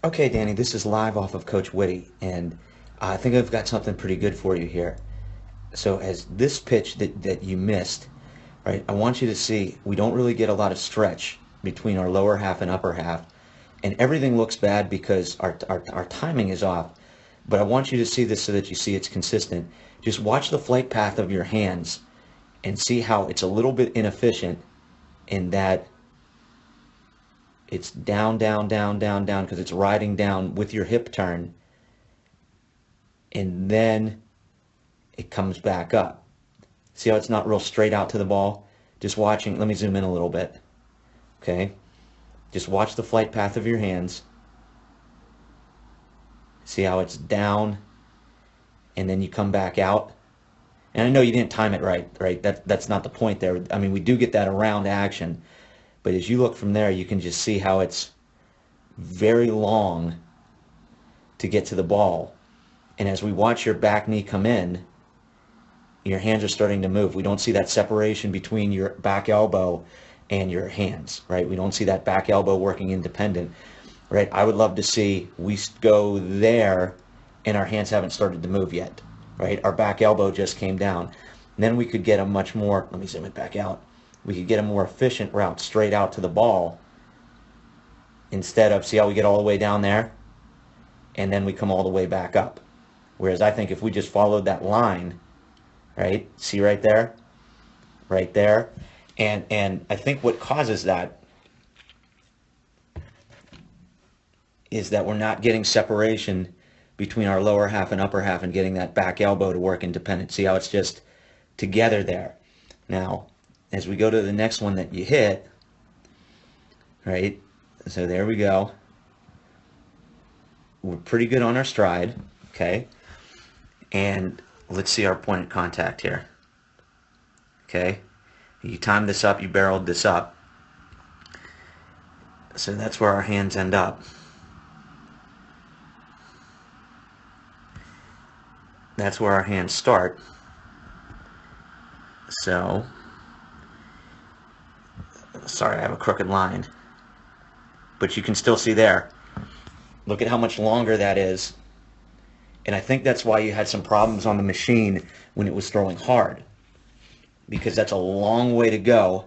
Okay, Danny, this is live off of Coach Whitty, and I think I've got something pretty good for you here. So, as this pitch that you missed, right, I want you to see we don't really get a lot of stretch between our lower half and upper half, and everything looks bad because our timing is off. But I want you to see this so that you see it's consistent. Just watch the flight path of your hands and see how it's a little bit inefficient in that it's down, down, down, down, down because it's riding down with your hip turn, and then it comes back up. See how it's not real straight out to the ball? Just watching, let me zoom in a little bit. Okay? Just watch the flight path of your hands. See how it's down, and then you come back out. And I know you didn't time it right? That's not the point there. I mean, we do get that around action. But as you look from there, you can just see how it's very long to get to the ball. And as we watch your back knee come in, your hands are starting to move. We don't see that separation between your back elbow and your hands, right? We don't see that back elbow working independent, right? I would love to see we go there and our hands haven't started to move yet, right? Our back elbow just came down. And then we could get a much more, let me zoom it back out. We could get a more efficient route straight out to the ball instead of, see how we get all the way down there and then we come all the way back up. Whereas I think if we just followed that line, right, see right there, and I think what causes that is that we're not getting separation between our lower half and upper half and getting that back elbow to work independent. See how it's just together there. Now, as we go to the next one that you hit, right, so there we go. We're pretty good on our stride, okay? And let's see our point of contact here, okay? You timed this up, you barreled this up. So that's where our hands end up. That's where our hands start. So, sorry, I have a crooked line. But you can still see there. Look at how much longer that is. And I think that's why you had some problems on the machine when it was throwing hard. Because that's a long way to go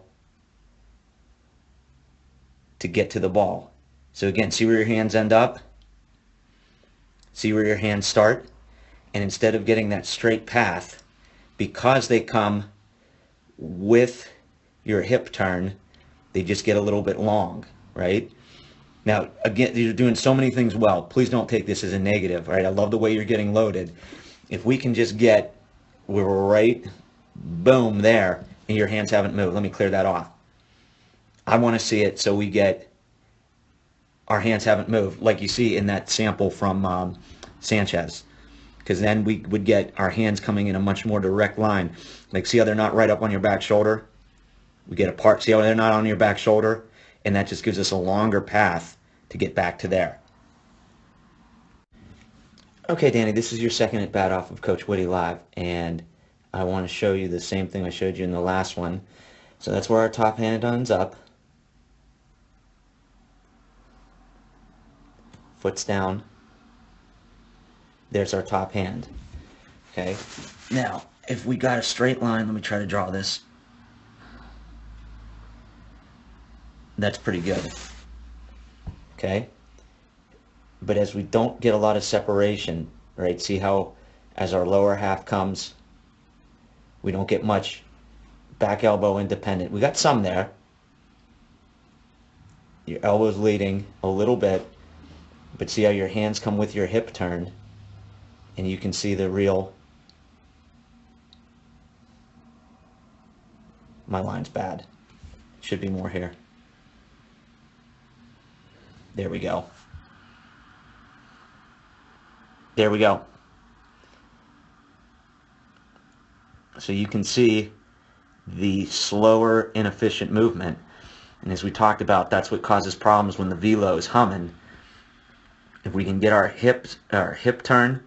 to get to the ball. So again, see where your hands end up? See where your hands start? And instead of getting that straight path, because they come with your hip turn, they just get a little bit long, right? Now, again, you're doing so many things well. Please don't take this as a negative, right? I love the way you're getting loaded. If we can just get, we're right, boom, there, and your hands haven't moved. Let me clear that off. I want to see it so we get, our hands haven't moved, like you see in that sample from Sanchez. Because then we would get our hands coming in a much more direct line. Like, see how they're not right up on your back shoulder? We get apart. See how they're not on your back shoulder? And that just gives us a longer path to get back to there. Okay, Danny, this is your second at bat off of Coach Whitty Live, and I want to show you the same thing I showed you in the last one. So that's where our top hand ends up. Foot's down. There's our top hand. Okay, now if we got a straight line, let me try to draw this. That's pretty good. Okay, but as we don't get a lot of separation, right, see how as our lower half comes, we don't get much back elbow independent. We got some there. Your elbow's leading a little bit, but see how your hands come with your hip turn, and you can see the real, my line's bad. Should be more here. There we go. There we go. So you can see the slower, inefficient movement. And as we talked about, that's what causes problems when the velo is humming. If we can get our hip turn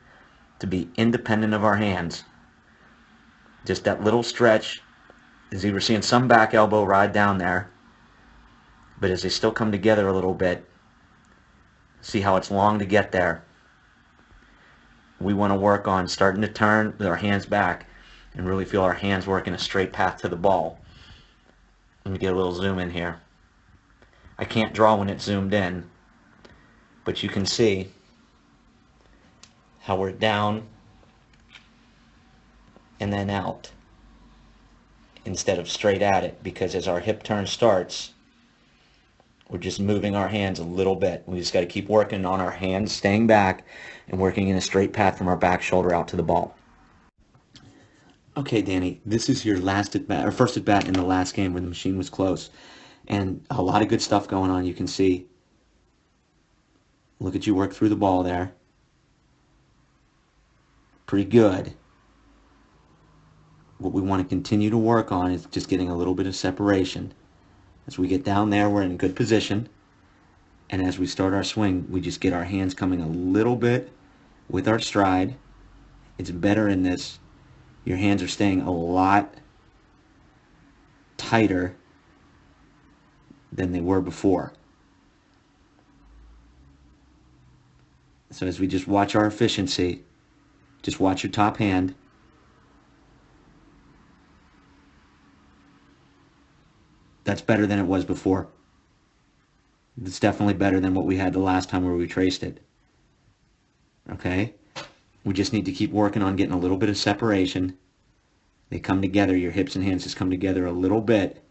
to be independent of our hands, just that little stretch, as you were seeing some back elbow ride down there, but as they still come together a little bit, See how it's long to get there. We want to work on starting to turn with our hands back and really feel our hands working a straight path to the ball. Let me get a little zoom in here. I can't draw when it's zoomed in, but you can see how we're down and then out instead of straight at it, because as our hip turn starts, we're just moving our hands a little bit. We just got to keep working on our hands staying back and working in a straight path from our back shoulder out to the ball. Okay, Danny, this is your last at bat, or first at bat in the last game where the machine was close. And a lot of good stuff going on. You can see, look at you work through the ball there. Pretty good. What we want to continue to work on is just getting a little bit of separation. As we get down there, we're in good position. And as we start our swing, we just get our hands coming a little bit with our stride. It's better in this. Your hands are staying a lot tighter than they were before. So as we just watch our efficiency, just watch your top hand. That's better than it was before. It's definitely better than what we had the last time where we traced it. Okay? We just need to keep working on getting a little bit of separation. They come together, your hips and hands just come together a little bit.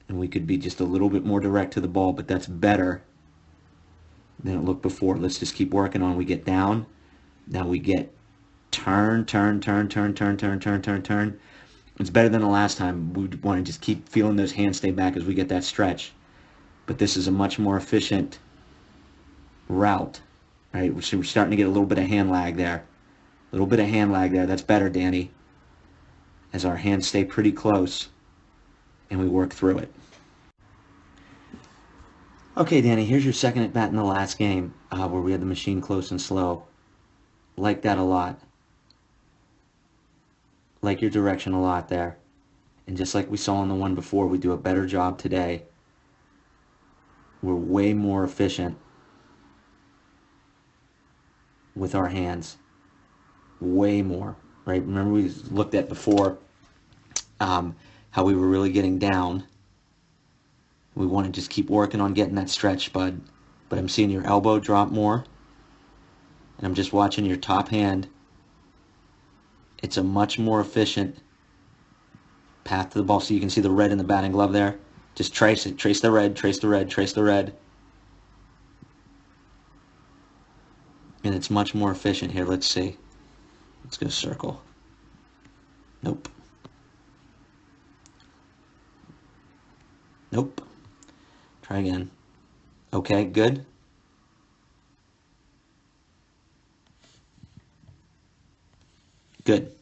And we could be just a little bit more direct to the ball, but that's better than it looked before. Let's just keep working on. We get down. Now we get turn, turn, turn, turn, turn, turn, turn, turn, turn. It's better than the last time. We want to just keep feeling those hands stay back as we get that stretch. But this is a much more efficient route. Right? So we're starting to get a little bit of hand lag there. A little bit of hand lag there. That's better, Danny. As our hands stay pretty close and we work through it. Okay, Danny, here's your second at bat in the last game where we had the machine close and slow. Like that a lot. Like your direction a lot there. And just like we saw in the one before, we do a better job today. We're way more efficient with our hands. Way more, right? Remember we looked at before how we were really getting down. We want to just keep working on getting that stretch, bud. But I'm seeing your elbow drop more. And I'm just watching your top hand. It's a much more efficient path to the ball. So you can see the red in the batting glove there. Just trace it. Trace the red, trace the red, trace the red. And it's much more efficient here. Let's see. Let's go circle. Nope. Nope. Try again. Okay, good. Good.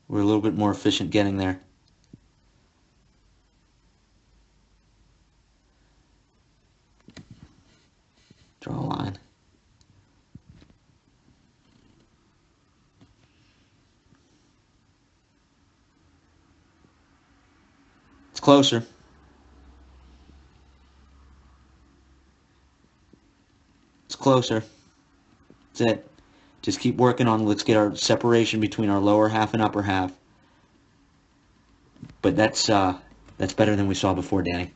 We're a little bit more efficient getting there. Draw a line. It's closer. It's closer. That's it. Just keep working on, let's get our separation between our lower half and upper half. But that's better than we saw before, Danny.